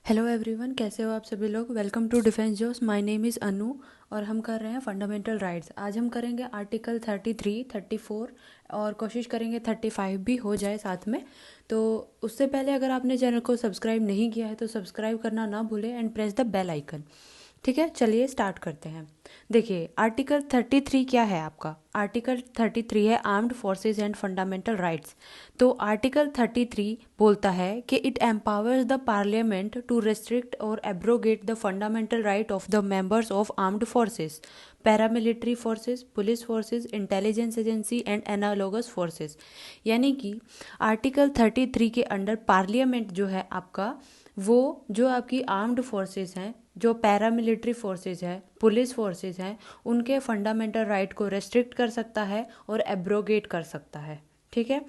Hello everyone, कैसे हो आप सभी लोग। वेलकम टू डिफेंस जोश। माय नेम इज़ अनु और हम कर रहे हैं फंडामेंटल राइट्स। आज हम करेंगे आर्टिकल 33, 34 और कोशिश करेंगे 35 भी हो जाए साथ में। तो उससे पहले अगर आपने चैनल को सब्सक्राइब नहीं किया है तो सब्सक्राइब करना ना भूलें and press the bell icon. ठीक है, चलिए स्टार्ट करते हैं। देखिए, आर्टिकल 33 क्या है आपका। आर्टिकल 33 है armed forces and fundamental rights. तो आर्टिकल 33 बोलता है कि it empowers the parliament to restrict और abrogate the fundamental right of the members of armed forces, paramilitary forces, police forces, intelligence agency and analogous forces. यानी कि article 33 के under parliament जो है आपका, वो जो आपकी आर्म्ड फोर्सेस हैं, जो पैरामिलिट्री फोर्सेस है, पुलिस फोर्सेस हैं, उनके फंडामेंटल राइट को रेस्ट्रिक्ट कर सकता है और एब्रोगेट कर सकता है। ठीक है,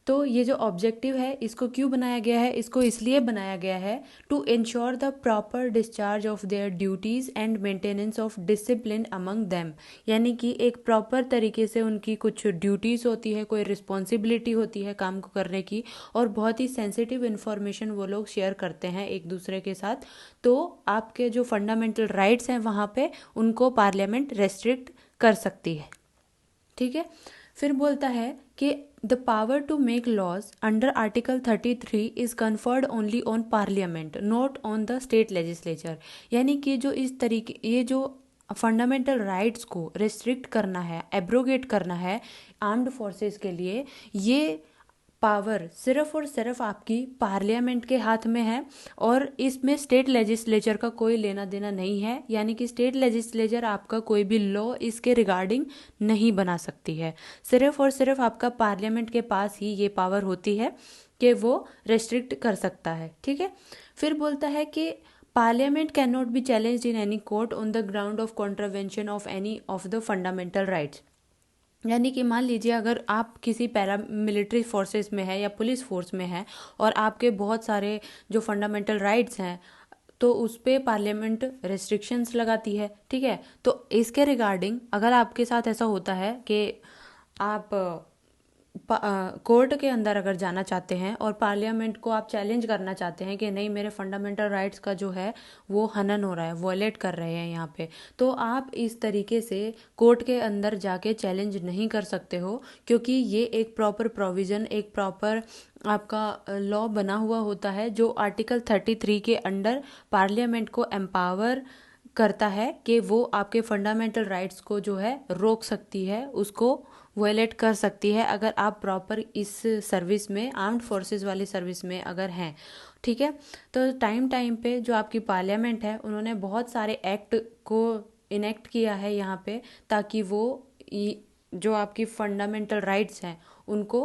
तो ये जो ऑब्जेक्टिव है इसको क्यों बनाया गया है, इसको इसलिए बनाया गया है to ensure the proper discharge of their duties and maintenance of discipline among them. यानी कि एक प्रॉपर तरीके से उनकी कुछ ड्यूटीज़ होती है, कोई रिस्पॉन्सिबिलिटी होती है काम को करने की, और बहुत ही सेंसिटिव इन्फॉर्मेशन वो लोग शेयर करते हैं एक दूसरे के साथ। तो आपके जो फंडामेंटल राइट्स हैं वहाँ पे उनको पार्लियामेंट रेस्ट्रिक्ट कर सकती है। ठीक है, फिर बोलता है कि the power to make laws under article 33 is conferred only on Parliament, not on the state legislature. यानी कि जो इस तरीके ये जो फंडामेंटल राइट्स को रिस्ट्रिक्ट करना है, एब्रोगेट करना है आर्म्ड फोर्सेस के लिए, ये पावर सिर्फ और सिर्फ आपकी पार्लियामेंट के हाथ में है और इसमें स्टेट लेजिस्लेचर का कोई लेना देना नहीं है। यानी कि स्टेट लेजिस्लेचर आपका कोई भी लॉ इसके रिगार्डिंग नहीं बना सकती है। सिर्फ और सिर्फ आपका पार्लियामेंट के पास ही ये पावर होती है कि वो रेस्ट्रिक्ट कर सकता है। ठीक है, फिर बोलता है कि parliament can not be challenged in any court on the ground of contravention of any of the fundamental rights. यानी कि मान लीजिए अगर आप किसी पैरा मिलिट्री फोर्सेस में है या पुलिस फोर्स में है और आपके बहुत सारे जो फंडामेंटल राइट्स हैं, तो उस पर पार्लियामेंट रेस्ट्रिक्शंस लगाती है। ठीक है, तो इसके रिगार्डिंग अगर आपके साथ ऐसा होता है कि आप कोर्ट के अंदर अगर जाना चाहते हैं और पार्लियामेंट को आप चैलेंज करना चाहते हैं कि नहीं, मेरे फंडामेंटल राइट्स का जो है वो हनन हो रहा है, वॉयलेट कर रहे हैं यहाँ पे, तो आप इस तरीके से कोर्ट के अंदर जाके चैलेंज नहीं कर सकते हो, क्योंकि ये एक प्रॉपर प्रोविज़न, एक प्रॉपर आपका लॉ बना हुआ होता है जो आर्टिकल 33 के अंडर पार्लियामेंट को एम्पावर करता है कि वो आपके फंडामेंटल राइट्स को जो है रोक सकती है, उसको वॉयलेट कर सकती है अगर आप प्रॉपर इस सर्विस में, आर्म्ड फोर्सेस वाली सर्विस में अगर हैं। ठीक है, तो टाइम टाइम पे जो आपकी पार्लियामेंट है उन्होंने बहुत सारे एक्ट को इनेक्ट किया है यहाँ पे, ताकि वो जो आपकी फंडामेंटल राइट्स हैं उनको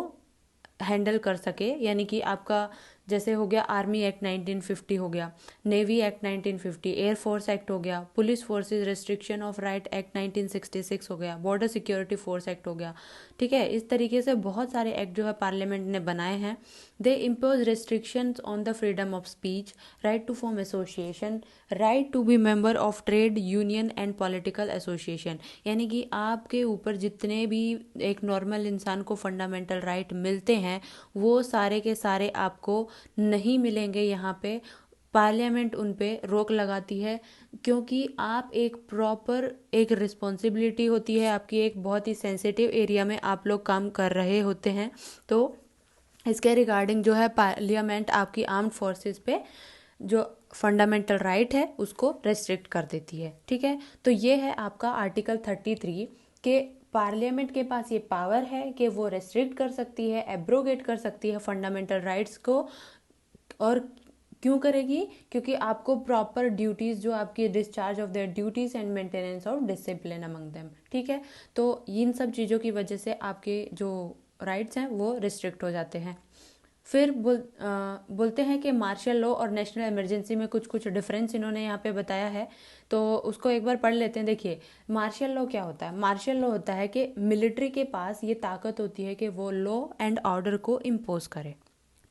हैंडल कर सके। यानी कि आपका जैसे हो गया आर्मी एक्ट 1950 हो गया, नेवी एक्ट 1950, एयरफोर्स एक्ट हो गया, police forces restriction of right act 1966 हो गया, बॉर्डर सिक्योरिटी फोर्स एक्ट हो गया। ठीक है, इस तरीके से बहुत सारे एक्ट जो है पार्लियामेंट ने बनाए हैं। They impose restrictions on the freedom of speech, right to form association, right to be member of trade union and political association. यानी कि आपके ऊपर जितने भी एक नॉर्मल इंसान को फंडामेंटल राइट मिलते हैं वो सारे के सारे आपको नहीं मिलेंगे यहाँ पे। पार्लियामेंट उन पे रोक लगाती है, क्योंकि आप एक प्रॉपर, एक रिस्पॉन्सिबिलिटी होती है आपकी, एक बहुत ही सेंसिटिव एरिया में आप लोग काम कर रहे होते हैं। तो इसके रिगार्डिंग जो है पार्लियामेंट आपकी आर्म्ड फोर्सेस पे जो फंडामेंटल राइट है उसको रेस्ट्रिक्ट कर देती है। ठीक है, तो ये है आपका आर्टिकल 33 के पार्लियामेंट के पास ये पावर है कि वो रेस्ट्रिक्ट कर सकती है, एब्रोगेट कर सकती है फंडामेंटल राइट्स को। और क्यों करेगी, क्योंकि आपको प्रॉपर ड्यूटीज़ जो आपकी discharge of their duties and maintenance of discipline among them. ठीक है, तो इन सब चीज़ों की वजह से आपके जो राइट्स हैं वो रिस्ट्रिक्ट हो जाते हैं। फिर बोलते हैं कि मार्शल लॉ और नेशनल इमरजेंसी में कुछ कुछ डिफरेंस इन्होंने यहाँ पे बताया है, तो उसको एक बार पढ़ लेते हैं। देखिए, मार्शल लॉ क्या होता है। मार्शल लॉ होता है कि मिलिट्री के पास ये ताकत होती है कि वो लॉ एंड ऑर्डर को इम्पोज करे।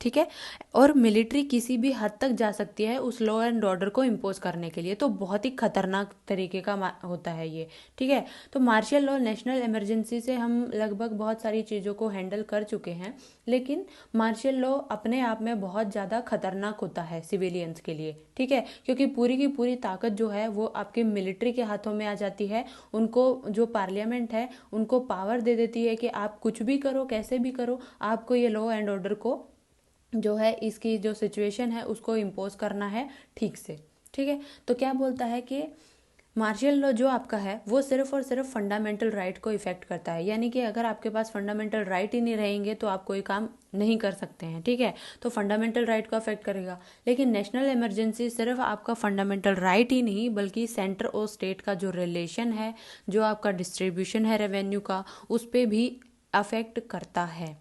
ठीक है। और मिलिट्री किसी भी हद तक जा सकती है उस लॉ एंड ऑर्डर को इम्पोज करने के लिए, तो बहुत ही खतरनाक तरीके का होता है ये, ठीक है। तो मार्शल लॉ, नेशनल इमरजेंसी से हम लगभग बहुत सारी चीज़ों को हैंडल कर चुके हैं, लेकिन मार्शल लॉ अपने आप में बहुत ज़्यादा खतरनाक होता है सिविलियंस के लिए, ठीक है, क्योंकि पूरी की पूरी ताकत जो है वो आपकी मिलिट्री के हाथों में आ जाती है। उनको जो पार्लियामेंट है उनको पावर दे देती है कि आप कुछ भी करो, कैसे भी करो, आपको ये लॉ एंड ऑर्डर को जो है इसकी जो सिचुएशन है उसको इम्पोज करना है ठीक से, ठीक है। तो क्या बोलता है कि मार्शल लॉ जो आपका है वो सिर्फ और सिर्फ फंडामेंटल राइट को इफेक्ट करता है, यानी कि अगर आपके पास फंडामेंटल राइट ही नहीं रहेंगे तो आप कोई काम नहीं कर सकते हैं, ठीक है। तो फंडामेंटल राइट को अफेक्ट करेगा। लेकिन नेशनल इमरजेंसी सिर्फ आपका फंडामेंटल राइट ही नहीं, बल्कि सेंटर और स्टेट का जो रिलेशन है, जो आपका डिस्ट्रीब्यूशन है रेवेन्यू का, उस पर भी अफेक्ट करता है,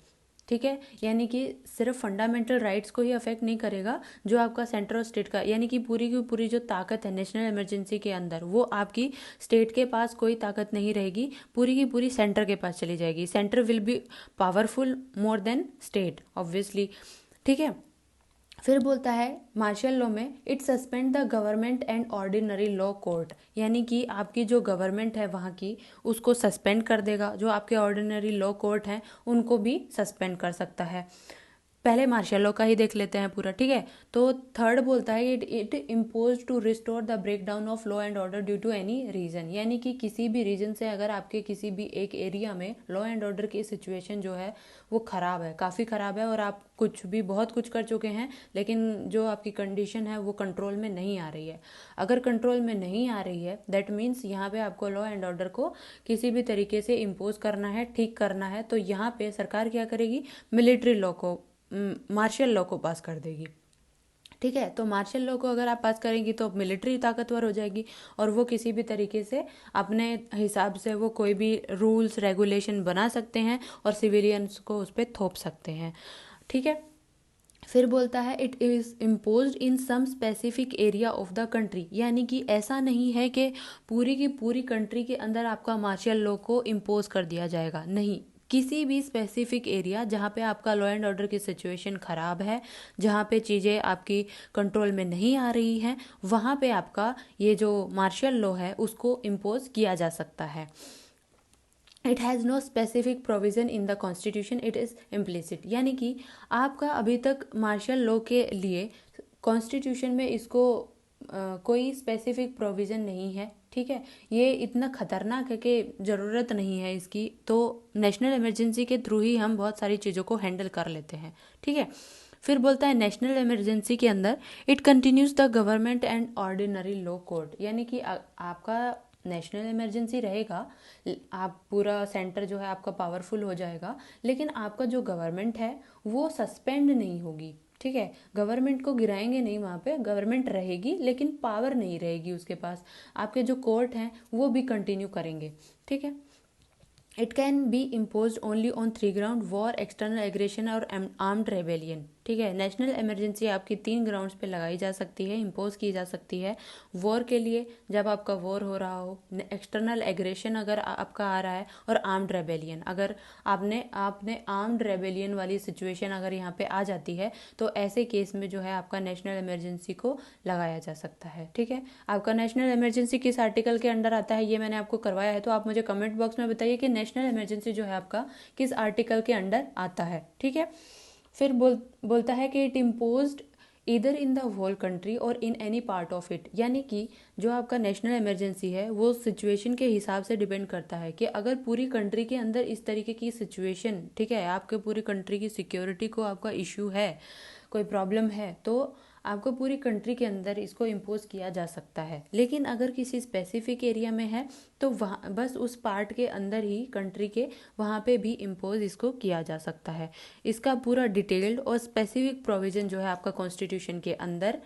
ठीक है। यानी कि सिर्फ फंडामेंटल राइट्स को ही अफेक्ट नहीं करेगा, जो आपका सेंटर और स्टेट का, यानी कि पूरी की पूरी जो ताकत है नेशनल इमरजेंसी के अंदर वो आपकी स्टेट के पास कोई ताकत नहीं रहेगी, पूरी की पूरी सेंटर के पास चली जाएगी। Centre will be powerful more than state obviously, ठीक है। फिर बोलता है मार्शल लॉ में it suspend the government and ordinary law court, यानी कि आपकी जो गवर्नमेंट है वहाँ की उसको सस्पेंड कर देगा, जो आपके ऑर्डिनरी लॉ कोर्ट हैं उनको भी सस्पेंड कर सकता है। पहले मार्शल लॉ का ही देख लेते हैं पूरा, ठीक है। तो थर्ड बोलता है it impose to restore the break down of law and order due to any reason, यानी कि किसी भी रीजन से अगर आपके किसी भी एक एरिया में लॉ एंड ऑर्डर की सिचुएशन जो है वो ख़राब है, काफ़ी ख़राब है, और आप कुछ भी बहुत कुछ कर चुके हैं लेकिन जो आपकी कंडीशन है वो कंट्रोल में नहीं आ रही है। अगर कंट्रोल में नहीं आ रही है दैट मीन्स यहाँ पे आपको लॉ एंड ऑर्डर को किसी भी तरीके से इम्पोज करना है, ठीक करना है। तो यहाँ पे सरकार क्या करेगी, मिलिट्री लॉ को, मार्शल लॉ को पास कर देगी, ठीक है। तो मार्शल लॉ को अगर आप पास करेंगी तो मिलिट्री ताकतवर हो जाएगी और वो किसी भी तरीके से अपने हिसाब से वो कोई भी रूल्स रेगुलेशन बना सकते हैं और सिविलियंस को उस पर थोप सकते हैं, ठीक है। फिर बोलता है it is impose in some specific area of the country, यानी कि ऐसा नहीं है कि पूरी की पूरी कंट्री के अंदर आपका मार्शल लॉ को इम्पोज कर दिया जाएगा, नहीं, किसी भी स्पेसिफिक एरिया जहाँ पे आपका लॉ एंड ऑर्डर की सिचुएशन ख़राब है, जहाँ पे चीज़ें आपकी कंट्रोल में नहीं आ रही हैं, वहाँ पे आपका ये जो मार्शल लॉ है उसको इम्पोज किया जा सकता है। It has no specific provision in the constitution, it is implicit, यानी कि आपका अभी तक मार्शल लॉ के लिए कॉन्स्टिट्यूशन में इसको कोई स्पेसिफिक प्रोविज़न नहीं है, ठीक है। ये इतना खतरनाक है कि ज़रूरत नहीं है इसकी, तो नेशनल इमरजेंसी के थ्रू ही हम बहुत सारी चीज़ों को हैंडल कर लेते हैं, ठीक है। फिर बोलता है नेशनल इमरजेंसी के अंदर it continues the government and ordinary law court, यानी कि आपका नेशनल इमरजेंसी रहेगा, आप पूरा सेंटर जो है आपका पावरफुल हो जाएगा, लेकिन आपका जो गवर्नमेंट है वो सस्पेंड नहीं होगी, ठीक है। गवर्नमेंट को गिराएंगे नहीं, वहाँ पे गवर्नमेंट रहेगी लेकिन पावर नहीं रहेगी उसके पास। आपके जो कोर्ट हैं वो भी कंटिन्यू करेंगे, ठीक है। It can be impose only on 3 ground, war, external aggression और आर्म्ड रेबेलियन, ठीक है। नेशनल इमरजेंसी आपकी 3 ग्राउंड्स पे लगाई जा सकती है, इम्पोज की जा सकती है। वॉर के लिए जब आपका वॉर हो रहा हो, एक्सटर्नल एग्रेशन अगर आपका आ रहा है, और आर्म्ड रेबेलियन अगर आपने आर्म्ड रेबेलियन वाली सिचुएशन अगर यहाँ पे आ जाती है तो ऐसे केस में जो है आपका नेशनल इमरजेंसी को लगाया जा सकता है, ठीक है। आपका नेशनल इमरजेंसी किस आर्टिकल के अंडर आता है ये मैंने आपको करवाया है, तो आप मुझे कमेंट बॉक्स में बताइए कि नेशनल इमरजेंसी जो है आपका किस आर्टिकल के अंडर आता है, ठीक है। फिर बोलता है कि इट इम्पोज्ड इधर इन द होल कंट्री और in any part of it, यानी कि जो आपका नेशनल इमरजेंसी है वो सिचुएशन के हिसाब से डिपेंड करता है कि अगर पूरी कंट्री के अंदर इस तरीके की सिचुएशन, ठीक है, आपके पूरी कंट्री की सिक्योरिटी को आपका इशू है, कोई प्रॉब्लम है, तो आपको पूरी कंट्री के अंदर इसको इम्पोज किया जा सकता है। लेकिन अगर किसी स्पेसिफिक एरिया में है तो वहाँ बस उस पार्ट के अंदर ही कंट्री के वहाँ पे भी इम्पोज इसको किया जा सकता है। इसका पूरा डिटेल्ड और स्पेसिफिक प्रोविज़न जो है आपका कॉन्स्टिट्यूशन के अंदर,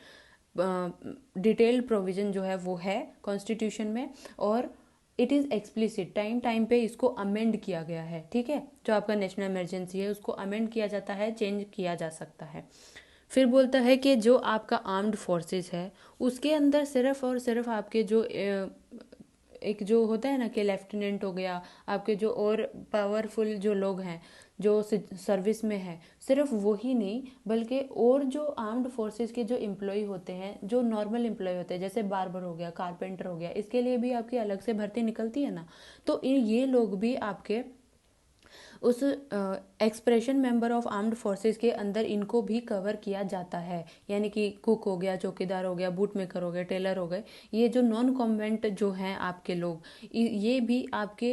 डिटेल्ड प्रोविज़न जो है वो है कॉन्स्टिट्यूशन में, और इट इज़ एक्सप्लिसिट, टाइम पे इसको अमेंड किया गया है, ठीक है। जो आपका नेशनल इमरजेंसी है उसको अमेंड किया जाता है, चेंज किया जा सकता है। फिर बोलता है कि जो आपका आर्म्ड फोर्सेस है उसके अंदर सिर्फ और सिर्फ आपके जो एक जो होता है ना कि लेफ्टिनेंट हो गया, आपके जो और पावरफुल जो लोग हैं जो सर्विस में है, सिर्फ वही नहीं बल्कि और जो आर्म्ड फोर्सेस के जो एम्प्लॉय होते हैं, जो नॉर्मल एम्प्लॉय होते हैं, जैसे बार्बर हो गया, कारपेंटर हो गया, इसके लिए भी आपकी अलग से भर्ती निकलती है ना। तो ये लोग भी आपके उस expression member of armed forces के अंदर इनको भी कवर किया जाता है। यानी कि कुक हो गया, चौकीदार हो गया, बूट मेकर हो गए, टेलर हो गए, ये जो नॉन कॉम्बैट जो हैं आपके लोग, ये भी आपके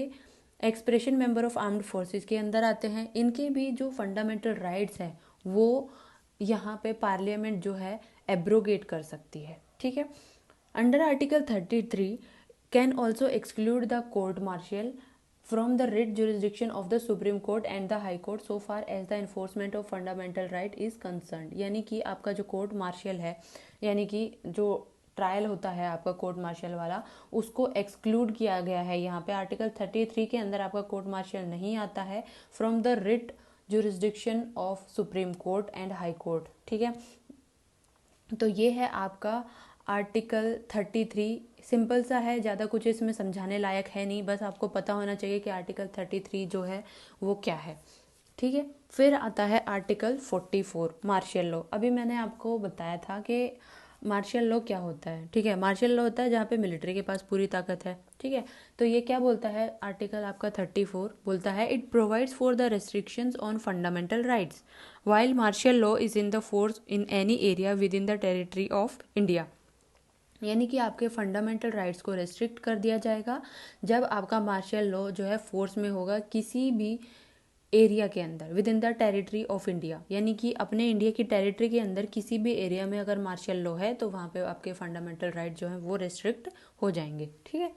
expression member of armed forces के अंदर आते हैं। इनके भी जो फंडामेंटल राइट्स हैं वो यहाँ पे पार्लियामेंट जो है एब्रोगेट कर सकती है। ठीक है। Under article 33 can also exclude the court martial from the writ jurisdiction of the Supreme Court and the High Court so far as the enforcement of fundamental right is concerned। यानी कि आपका जो court martial है, यानी कि जो trial होता है आपका कोर्ट मार्शियल वाला, उसको एक्सक्लूड किया गया है। यहाँ पे आर्टिकल 33 के अंदर आपका कोर्ट मार्शियल नहीं आता है from the writ jurisdiction of supreme court and high court. ठीक है। तो ये है आपका आर्टिकल 33। सिंपल सा है, ज़्यादा कुछ इसमें समझाने लायक है नहीं, बस आपको पता होना चाहिए कि आर्टिकल 33 जो है वो क्या है। ठीक है। फिर आता है आर्टिकल 44 मार्शियल लॉ। अभी मैंने आपको बताया था कि मार्शियल लॉ क्या होता है। ठीक है। मार्शियल लॉ होता है जहाँ पे मिलिट्री के पास पूरी ताकत है। ठीक है। तो ये क्या बोलता है, आर्टिकल आपका 34 बोलता है it provides for the restrictions on fundamental rights while martial law is in the force in any area with in the territory of India. यानी कि आपके फंडामेंटल राइट्स को रेस्ट्रिक्ट कर दिया जाएगा जब आपका मार्शियल लॉ जो है फोर्स में होगा किसी भी एरिया के अंदर, with in the territory of India. यानी कि अपने इंडिया की टेरिटरी के अंदर किसी भी एरिया में अगर मार्शियल लॉ है तो वहाँ पे आपके फंडामेंटल राइट जो है वो रेस्ट्रिक्ट हो जाएंगे। ठीक है।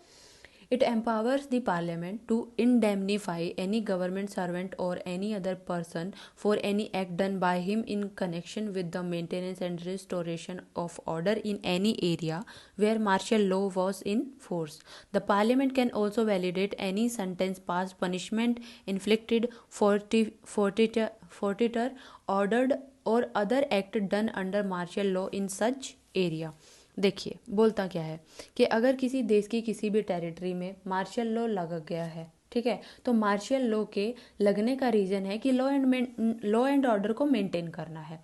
It empowers the parliament to indemnify any government servant or any other person for any act done by him in connection with the maintenance and restoration of order in any area where martial law was in force. The parliament can also validate any sentence passed, punishment inflicted, forfeiture ordered or other act done under martial law in such area। देखिए बोलता क्या है कि अगर किसी देश की किसी भी टेरिटरी में मार्शल लॉ लग गया है, ठीक है, तो मार्शल लॉ के लगने का रीज़न है कि लॉ एंड ऑर्डर को मेंटेन करना है।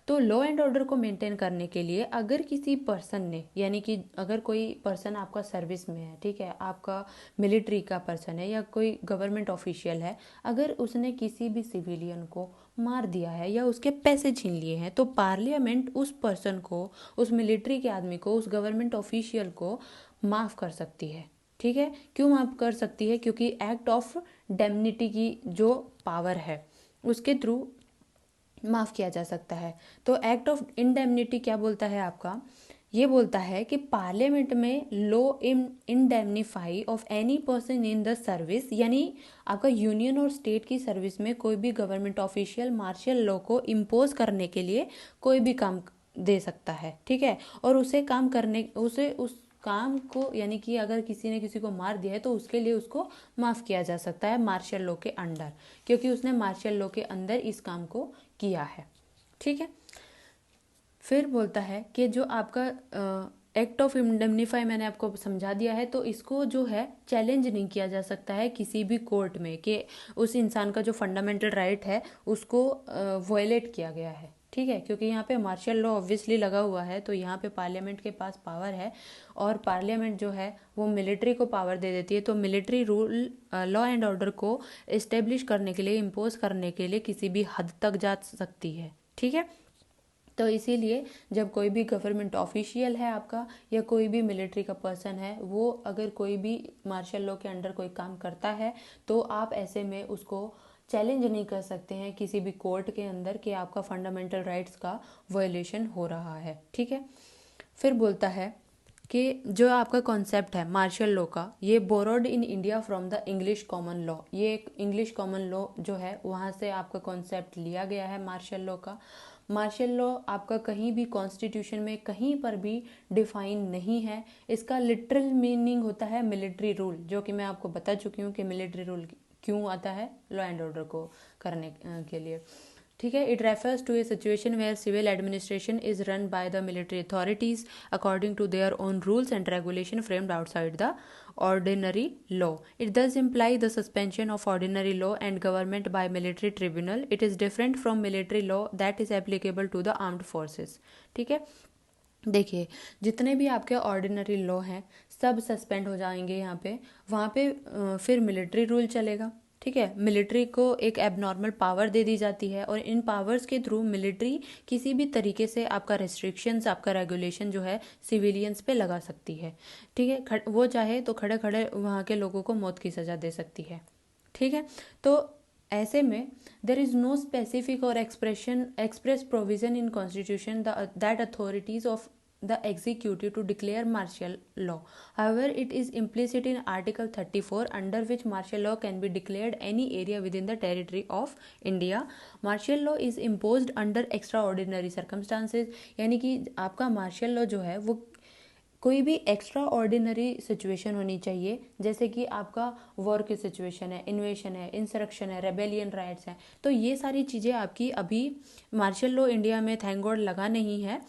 तो लॉ एंड ऑर्डर को मेंटेन करने के लिए अगर किसी पर्सन ने, यानी कि अगर कोई पर्सन आपका सर्विस में है, ठीक है, आपका मिलिट्री का पर्सन है या कोई गवर्नमेंट ऑफिशियल है, अगर उसने किसी भी सिविलियन को मार दिया है या उसके पैसे छीन लिए हैं, तो पार्लियामेंट उस पर्सन को, उस मिलिट्री के आदमी को, उस गवर्नमेंट ऑफिशियल को माफ़ कर सकती है। ठीक है। क्यों माफ़ कर सकती है? क्योंकि एक्ट ऑफ डेमनिटी की जो पावर है उसके थ्रू माफ़ किया जा सकता है। तो एक्ट ऑफ इंडेमनिटी क्या बोलता है आपका, ये बोलता है कि पार्लियामेंट में law indemnify of any person in the service, यानी आपका यूनियन और स्टेट की सर्विस में कोई भी गवर्नमेंट ऑफिशियल मार्शल लॉ को इम्पोज करने के लिए कोई भी काम दे सकता है। ठीक है। और उसे उस काम को, यानी कि अगर किसी ने किसी को मार दिया है तो उसके लिए उसको माफ़ किया जा सकता है मार्शल लॉ के अंडर, क्योंकि उसने मार्शल लॉ के अंदर इस काम को किया है। ठीक है। फिर बोलता है कि जो आपका एक्ट ऑफ इंडेमनीफाई मैंने आपको समझा दिया है, तो इसको जो है चैलेंज नहीं किया जा सकता है किसी भी कोर्ट में कि उस इंसान का जो फंडामेंटल राइट है उसको वायलेट किया गया है। ठीक है। क्योंकि यहाँ पे मार्शल लॉ ऑब्वियसली लगा हुआ है, तो यहाँ पे पार्लियामेंट के पास पावर है और पार्लियामेंट जो है वो मिलिट्री को पावर दे देती है। तो military rule law and order को इस्टेब्लिश करने के लिए, इम्पोज करने के लिए किसी भी हद तक जा सकती है। ठीक है। तो इसीलिए जब कोई भी गवर्नमेंट ऑफिशियल है आपका या कोई भी मिलिट्री का पर्सन है, वो अगर कोई भी मार्शल लॉ के अंडर कोई काम करता है तो आप ऐसे में उसको चैलेंज नहीं कर सकते हैं किसी भी कोर्ट के अंदर कि आपका फंडामेंटल राइट्स का वायलेशन हो रहा है। ठीक है। फिर बोलता है कि जो आपका कॉन्सेप्ट है मार्शल लॉ का, ये borrowed in India from the English common law. ये एक इंग्लिश कॉमन लॉ जो है वहाँ से आपका कॉन्सेप्ट लिया गया है मार्शल लॉ का। मार्शल लॉ आपका कहीं भी कॉन्स्टिट्यूशन में कहीं पर भी डिफाइन नहीं है। इसका लिटरल मीनिंग होता है मिलिट्री रूल, जो कि मैं आपको बता चुकी हूँ कि मिलिट्री रूल क्यों आता है लॉ एंड ऑर्डर को करने के लिए। ठीक है। It refers to a situation where civil administration is run by the military authorities according to their own rules and regulation framed outside the ordinary law. It does imply the suspension of ordinary law and government by military tribunal. It is different from military law that is applicable to the armed forces. ठीक है। देखिए, जितने भी आपके ordinary law हैं सब suspend हो जाएंगे यहाँ पे, वहाँ पे फिर मिलिट्री रूल चलेगा। ठीक है। मिलिट्री को एक एबनॉर्मल पावर दे दी जाती है और इन पावर्स के थ्रू मिलिट्री किसी भी तरीके से आपका रेस्ट्रिक्शंस, आपका रेगुलेशन जो है सिविलियंस पे लगा सकती है। ठीक है। वो चाहे तो खड़े खड़े वहाँ के लोगों को मौत की सज़ा दे सकती है। ठीक है। तो ऐसे में देर इज़ नो स्पेसिफिक और express provision in constitution that authorities of the executive to declare martial law. However, it is implicit in Article 34 under which martial law can be declared any area within the territory of India. Martial law is imposed under extraordinary circumstances, यानी कि आपका martial law जो है वो कोई भी extra ordinary situation होनी चाहिए, जैसे कि आपका वॉर की सिचुएशन है, इन्वेशन है, इंसरक्शन है, रेबेलियन राइट्स हैं, तो ये सारी चीज़ें आपकी अभी मार्शल लॉ इंडिया में थैंक गॉड लगा नहीं है।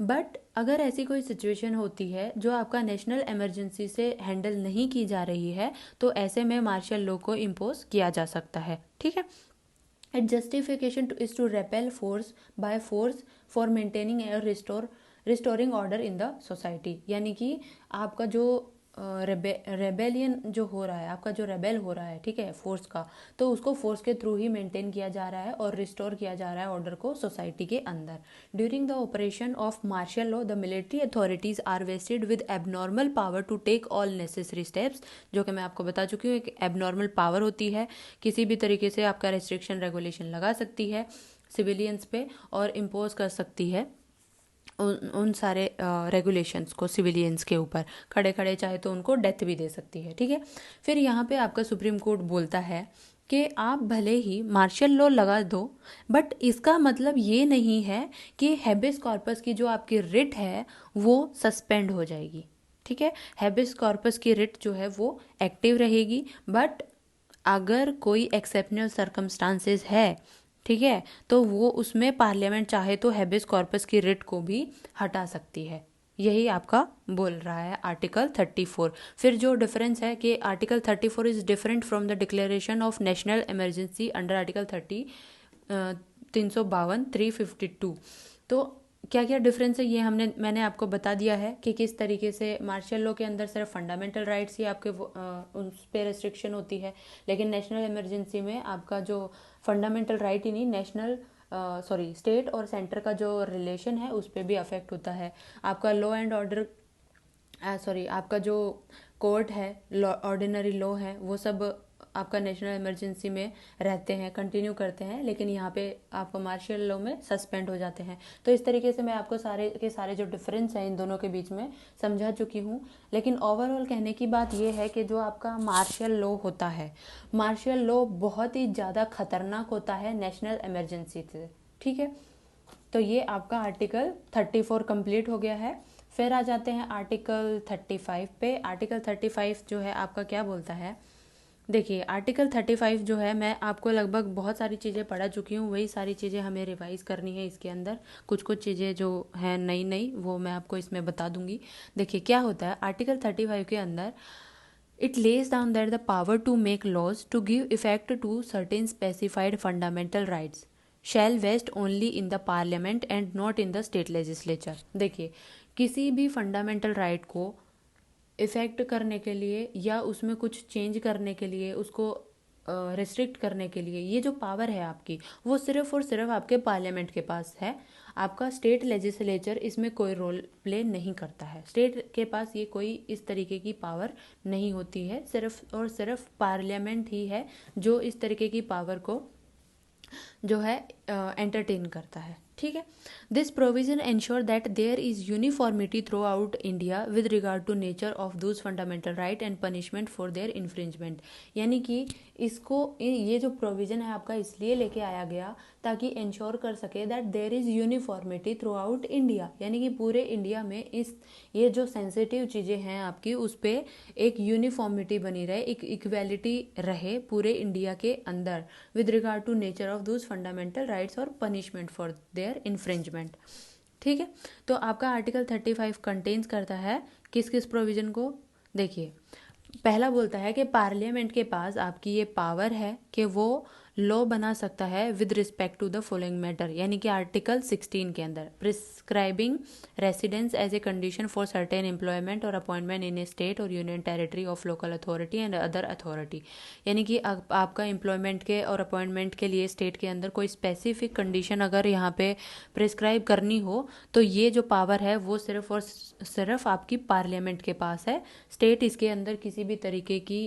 बट अगर ऐसी कोई सिचुएशन होती है जो आपका नेशनल इमरजेंसी से हैंडल नहीं की जा रही है तो ऐसे में मार्शल लॉ को इम्पोज किया जा सकता है। ठीक है। It justification is to repel force by force for maintaining और restoring order in the society, यानी कि आपका जो रेबेलियन जो हो रहा है, आपका जो रेबेल हो रहा है, ठीक है, फोर्स का, तो उसको फोर्स के थ्रू ही मेंटेन किया जा रहा है और रिस्टोर किया जा रहा है ऑर्डर को सोसाइटी के अंदर। During the operation of martial law the military authorities are vested with abnormal power to take all necessary steps, जो कि मैं आपको बता चुकी हूँ, एक एबनॉर्मल पावर होती है, किसी भी तरीके से आपका रेस्ट्रिक्शन रेगुलेशन लगा सकती है सिविलियंस पे और इम्पोज कर सकती है उन सारे रेगुलेशंस को सिविलियंस के ऊपर, खड़े खड़े चाहे तो उनको डेथ भी दे सकती है। ठीक है। फिर यहाँ पे आपका सुप्रीम कोर्ट बोलता है कि आप भले ही मार्शल लॉ लगा दो बट इसका मतलब ये नहीं है कि हैबिस कॉर्पस की जो आपकी रिट है वो सस्पेंड हो जाएगी। ठीक है। हैबिस कॉर्पस की रिट जो है वो एक्टिव रहेगी, बट अगर कोई एक्सेप्शनल सर्कमस्टांसेस है, ठीक है, तो वो उसमें पार्लियामेंट चाहे तो हैबिस कॉर्पस की रिट को भी हटा सकती है। यही आपका बोल रहा है आर्टिकल 34। फिर जो डिफरेंस है कि article 34 is different from the declaration of national emergency under article 352 352। तो क्या क्या डिफरेंस है ये मैंने आपको बता दिया है कि किस तरीके से मार्शल लॉ के अंदर सिर्फ फंडामेंटल राइट्स ही आपके उस पर रेस्ट्रिक्शन होती है, लेकिन नेशनल इमरजेंसी में आपका जो फंडामेंटल राइट ही नहीं, स्टेट और सेंटर का जो रिलेशन है उस पर भी अफेक्ट होता है। आपका लॉ एंड ऑर्डर आपका जो कोर्ट है, ऑर्डिनरी लॉ है, वो सब आपका नेशनल इमरजेंसी में रहते हैं, कंटिन्यू करते हैं, लेकिन यहाँ पे आपको मार्शल लॉ में सस्पेंड हो जाते हैं। तो इस तरीके से मैं आपको सारे के सारे जो डिफरेंस हैं इन दोनों के बीच में समझा चुकी हूँ। लेकिन ओवरऑल कहने की बात ये है कि जो आपका मार्शल लॉ होता है, मार्शल लॉ बहुत ही ज़्यादा खतरनाक होता है नेशनल इमरजेंसी से। ठीक है। तो ये आपका आर्टिकल 34 कंप्लीट हो गया है। फिर आ जाते हैं आर्टिकल 35 पे। आर्टिकल 35 जो है आपका क्या बोलता है, देखिए आर्टिकल 35 जो है, मैं आपको लगभग बहुत सारी चीज़ें पढ़ा चुकी हूँ, वही सारी चीज़ें हमें रिवाइज़ करनी है इसके अंदर। कुछ कुछ चीज़ें जो हैं नई वो मैं आपको इसमें बता दूंगी। देखिए क्या होता है आर्टिकल 35 के अंदर, it lays down that the power to make laws to give effect to certain specified fundamental rights shall vest only in the Parliament and not in the state legislature. देखिए किसी भी फंडामेंटल राइट को effect करने के लिए या उसमें कुछ चेंज करने के लिए, उसको रिस्ट्रिक्ट करने के लिए, ये जो पावर है आपकी वो सिर्फ और सिर्फ आपके पार्लियामेंट के पास है। आपका स्टेट लेजिस्लेचर इसमें कोई रोल प्ले नहीं करता है। स्टेट के पास ये कोई इस तरीके की पावर नहीं होती है, सिर्फ और सिर्फ पार्लियामेंट ही है जो इस तरीके की पावर को जो है एंटरटेन करता है। ठीक है। This provision ensure that there is uniformity throughout India with regard to nature of those fundamental right and punishment for their infringement. यानी कि इसको ये जो प्रोविजन है आपका इसलिए लेके आया गया ताकि इंश्योर कर सके that there is uniformity throughout India, यानी कि पूरे इंडिया में ये जो सेंसिटिव चीज़ें हैं आपकी उस पर एक यूनिफॉर्मिटी बनी रहे, एक इक्वेलिटी रहे पूरे इंडिया के अंदर with regard to nature of those fundamental rights और पनिशमेंट फॉर देयर इन्फ्रिंजमेंट। ठीक है, तो आपका आर्टिकल 35 कंटेन्स करता है किस किस प्रोविजन को। देखिए, पहला बोलता है कि पार्लियामेंट के पास आपकी ये पावर है कि वो लॉ बना सकता है with respect to the following matter, यानी कि आर्टिकल 16 के अंदर prescribing residence as a condition for certain employment और अपॉइंटमेंट इन ए स्टेट और union territory of local authority and other authority, यानी कि आपका एम्प्लॉयमेंट के और अपॉइंटमेंट के लिए स्टेट के अंदर कोई स्पेसिफिक कंडीशन अगर यहाँ पे प्रिस्क्राइब करनी हो तो ये जो पावर है वो सिर्फ और सिर्फ आपकी पार्लियामेंट के पास है। स्टेट इसके अंदर किसी भी तरीके की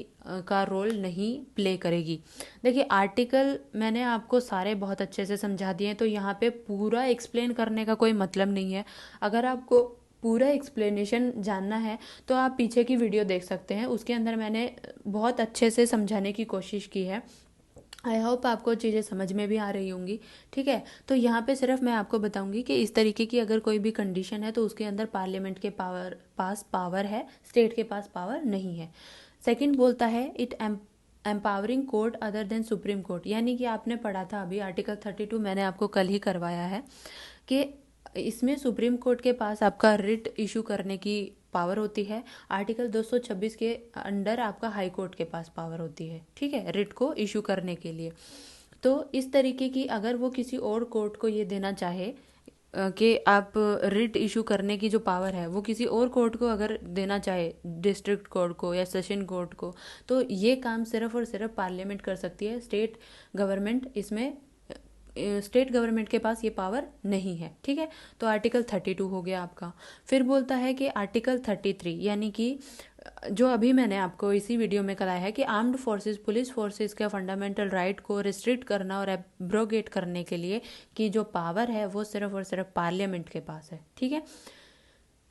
का रोल नहीं प्ले करेगी। देखिए, आर्टिकल मैंने आपको सारे बहुत अच्छे से समझा दिए हैं, तो यहाँ पे पूरा एक्सप्लेन करने का कोई मतलब नहीं है। अगर आपको पूरा एक्सप्लेनेशन जानना है तो आप पीछे की वीडियो देख सकते हैं, उसके अंदर मैंने बहुत अच्छे से समझाने की कोशिश की है। आई होप आपको चीज़ें समझ में भी आ रही होंगी। ठीक है, तो यहाँ पे सिर्फ मैं आपको बताऊंगी कि इस तरीके की अगर कोई भी कंडीशन है तो उसके अंदर पार्लियामेंट के पास पावर है, स्टेट के पास पावर नहीं है। सेकंड बोलता है it empowering court other than supreme court, यानी कि आपने पढ़ा था अभी आर्टिकल 32, मैंने आपको कल ही करवाया है कि इसमें सुप्रीम कोर्ट के पास आपका रिट इशू करने की पावर होती है। आर्टिकल 226 के अंडर आपका हाई कोर्ट के पास पावर होती है, ठीक है, रिट को इशू करने के लिए। तो इस तरीके की अगर वो किसी और कोर्ट को ये देना चाहे कि आप रिट इशू करने की जो पावर है वो किसी और कोर्ट को अगर देना चाहे, डिस्ट्रिक्ट कोर्ट को या सेशन कोर्ट को, तो ये काम सिर्फ और सिर्फ पार्लियामेंट कर सकती है। स्टेट गवर्नमेंट के पास ये पावर नहीं है। ठीक है, तो आर्टिकल 32 हो गया आपका। फिर बोलता है कि आर्टिकल 33, यानी कि जो अभी मैंने आपको इसी वीडियो में कराया है कि आर्म्ड फोर्सेस, पुलिस फोर्सेस का फंडामेंटल राइट को रिस्ट्रिक्ट करना और एब्रोगेट करने के लिए की जो पावर है वो सिर्फ और सिर्फ पार्लियामेंट के पास है। ठीक है,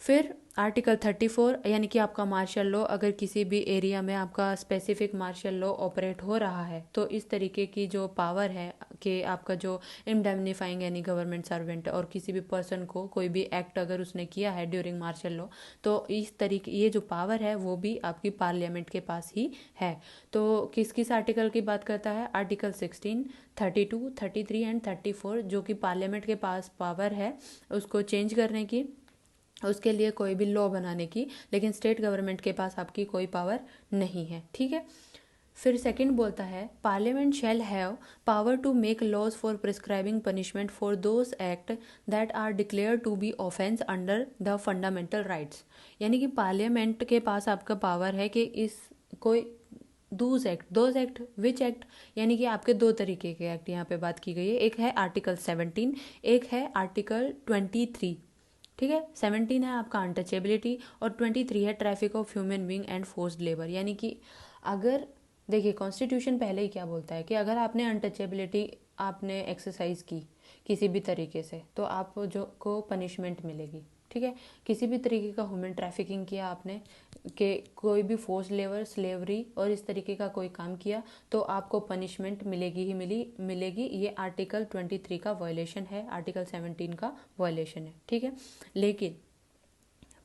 फिर आर्टिकल 34, यानी कि आपका मार्शल लॉ, अगर किसी भी एरिया में आपका स्पेसिफिक मार्शल लॉ ऑपरेट हो रहा है तो इस तरीके की जो पावर है कि आपका जो इंडेमनीफाइंग एनी गवर्नमेंट सर्वेंट और किसी भी पर्सन को कोई भी एक्ट अगर उसने किया है ड्यूरिंग मार्शल लॉ, तो इस तरीके ये जो पावर है वो भी आपकी पार्लियामेंट के पास ही है। तो किस किस आर्टिकल की बात करता है? आर्टिकल 16, 32, 33 एंड 34, जो कि पार्लियामेंट के पास पावर है उसको चेंज करने की, उसके लिए कोई भी लॉ बनाने की, लेकिन स्टेट गवर्नमेंट के पास आपकी कोई पावर नहीं है। ठीक है, फिर सेकंड बोलता है Parliament shall have power to make laws for prescribing punishment for those act that are declare to be offence under the fundamental rights, यानी कि पार्लियामेंट के पास आपका पावर है कि इस कोई दोज एक्ट विच एक्ट, यानी कि आपके दो तरीके के एक्ट यहाँ पे बात की गई है। एक है आर्टिकल 17, एक है आर्टिकल 23। ठीक है, 17 है आपका अनटचेबिलिटी और 23 है traffic of human being and forced labour, यानी कि अगर देखिए कॉन्स्टिट्यूशन पहले ही क्या बोलता है कि अगर आपने अनटचेबिलिटी आपने एक्सरसाइज की किसी भी तरीके से तो आप जो को पनिशमेंट मिलेगी। ठीक है, किसी भी तरीके का ह्यूमन ट्रैफिकिंग किया आपने, कि कोई भी फोर्स लेबर, स्लेवरी और इस तरीके का कोई काम किया तो आपको पनिशमेंट मिलेगी ही मिलेगी। ये आर्टिकल 23 का वायलेशन है, आर्टिकल 17 का वायलेशन है। ठीक है, लेकिन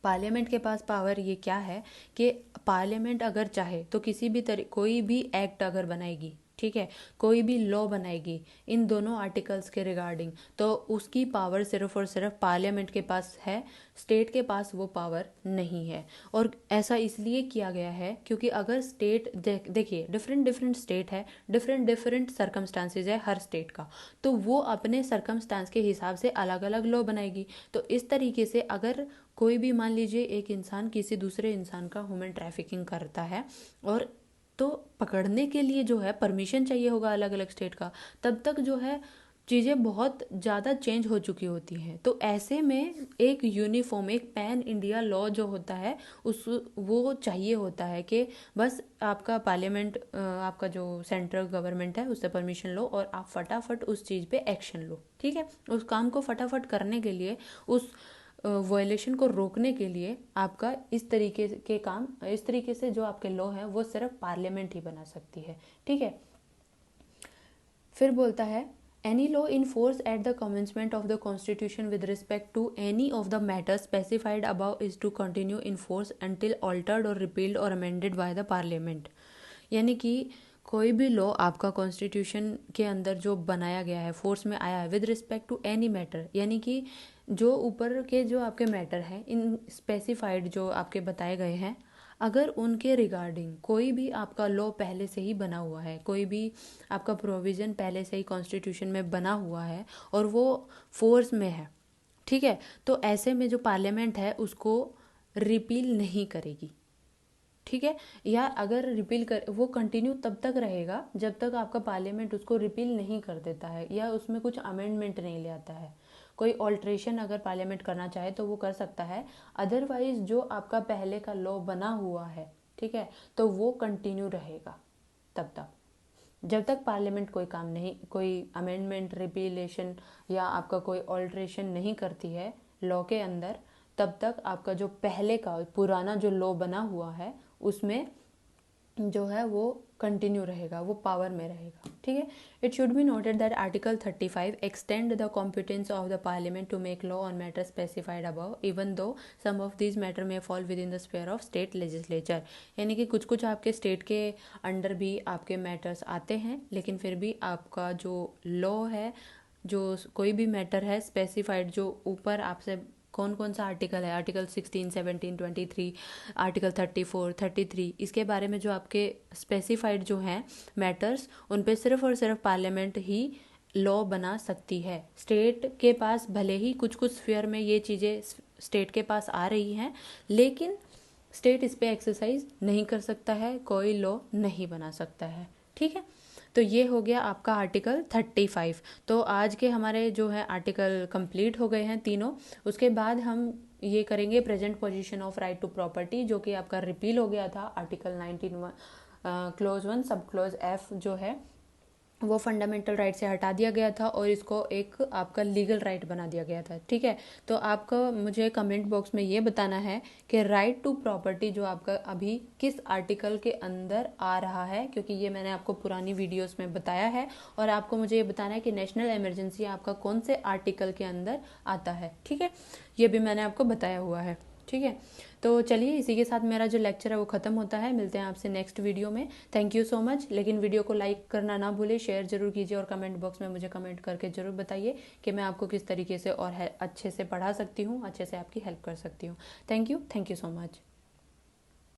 पार्लियामेंट के पास पावर ये क्या है कि पार्लियामेंट अगर चाहे तो किसी भी कोई भी एक्ट अगर बनाएगी, ठीक है, कोई भी लॉ बनाएगी इन दोनों आर्टिकल्स के रिगार्डिंग, तो उसकी पावर सिर्फ और सिर्फ पार्लियामेंट के पास है, स्टेट के पास वो पावर नहीं है। और ऐसा इसलिए किया गया है क्योंकि अगर स्टेट देखिए डिफरेंट स्टेट है, डिफरेंट सर्कमस्टांसेज है हर स्टेट का, तो वो अपने सर्कमस्टांस के हिसाब से अलग अलग लॉ बनाएगी। तो इस तरीके से अगर कोई भी मान लीजिए एक इंसान किसी दूसरे इंसान का ह्यूमन ट्रैफिकिंग करता है और तो पकड़ने के लिए जो है परमिशन चाहिए होगा अलग अलग स्टेट का, तब तक जो है चीज़ें बहुत ज़्यादा चेंज हो चुकी होती हैं। तो ऐसे में एक यूनिफॉर्म, एक पैन इंडिया लॉ जो होता है उस वो चाहिए होता है कि बस आपका पार्लियामेंट, आपका जो सेंट्रल गवर्नमेंट है उससे परमिशन लो और आप फटाफट उस चीज़ पे एक्शन लो। ठीक है, उस काम को फटाफट करने के लिए, उस वायलेशन को रोकने के लिए आपका इस तरीके के काम, इस तरीके से जो आपके लॉ है वो सिर्फ पार्लियामेंट ही बना सकती है। ठीक है, फिर बोलता है Any law in force at the commencement of the constitution with respect to any of the matters specified above is to continue in force until altered or repealed or amended by the parliament। यानी कि कोई भी law आपका constitution के अंदर जो बनाया गया है, फोर्स में आया है with respect to any matter, यानी कि जो ऊपर के जो आपके मैटर हैं, इन स्पेसिफाइड जो आपके बताए गए हैं, अगर उनके रिगार्डिंग कोई भी आपका लॉ पहले से ही बना हुआ है, कोई भी आपका प्रोविज़न पहले से ही कॉन्स्टिट्यूशन में बना हुआ है और वो फोर्स में है, ठीक है, तो ऐसे में जो पार्लियामेंट है उसको रिपील नहीं करेगी, ठीक है। या अगर रिपील कर, वो कंटिन्यू तब तक रहेगा जब तक आपका पार्लियामेंट उसको रिपील नहीं कर देता है या उसमें कुछ अमेंडमेंट नहीं ले आता है। कोई ऑल्ट्रेशन अगर पार्लियामेंट करना चाहे तो वो कर सकता है, अदरवाइज जो आपका पहले का लॉ बना हुआ है, ठीक है, तो वो कंटिन्यू रहेगा तब तक जब तक पार्लियामेंट कोई काम नहीं, कोई अमेंडमेंट, रिपीलेशन या आपका कोई ऑल्ट्रेशन नहीं करती है लॉ के अंदर, तब तक आपका जो पहले का पुराना जो लॉ बना हुआ है उसमें जो है वो कंटिन्यू रहेगा, वो पावर में रहेगा, ठीक है। It should be noted that article 35 extend the competence of the parliament to make law on matter specified above even though some of this matter may fall within the sphere of state legislature. यानी कि कुछ कुछ आपके state के under भी आपके matters आते हैं, लेकिन फिर भी आपका जो लॉ है, जो कोई भी मैटर है स्पेसिफाइड, जो ऊपर आपसे कौन कौन सा आर्टिकल है, आर्टिकल 16, 17, 23, आर्टिकल 34, 33, इसके बारे में जो आपके स्पेसिफाइड जो हैं मैटर्स, उन पे सिर्फ और सिर्फ पार्लियामेंट ही लॉ बना सकती है। स्टेट के पास भले ही कुछ कुछ स्फीयर में ये चीज़ें स्टेट के पास आ रही हैं, लेकिन स्टेट इस पर एक्सरसाइज नहीं कर सकता है, कोई लॉ नहीं बना सकता है, ठीक है। तो ये हो गया आपका आर्टिकल 35। तो आज के हमारे जो है आर्टिकल कंप्लीट हो गए हैं तीनों। उसके बाद हम ये करेंगे present position of right to property, जो कि आपका रिपील हो गया था आर्टिकल 19 क्लोज 1 सब क्लोज एफ जो है वो फंडामेंटल राइट से हटा दिया गया था और इसको एक आपका लीगल राइट बना दिया गया था, ठीक है। तो आपको मुझे कमेंट बॉक्स में ये बताना है कि राइट टू प्रॉपर्टी जो आपका अभी किस आर्टिकल के अंदर आ रहा है, क्योंकि ये मैंने आपको पुरानी वीडियोस में बताया है, और आपको मुझे ये बताना है कि नेशनल इमरजेंसी आपका कौन से आर्टिकल के अंदर आता है, ठीक है। ये भी मैंने आपको बताया हुआ है, ठीक है। तो चलिए इसी के साथ मेरा जो लेक्चर है वो ख़त्म होता है। मिलते हैं आपसे नेक्स्ट वीडियो में। Thank you so much. लेकिन वीडियो को लाइक करना ना भूलें, शेयर जरूर कीजिए और कमेंट बॉक्स में मुझे कमेंट करके ज़रूर बताइए कि मैं आपको किस तरीके से और अच्छे से पढ़ा सकती हूँ, अच्छे से आपकी हेल्प कर सकती हूँ। Thank you so much.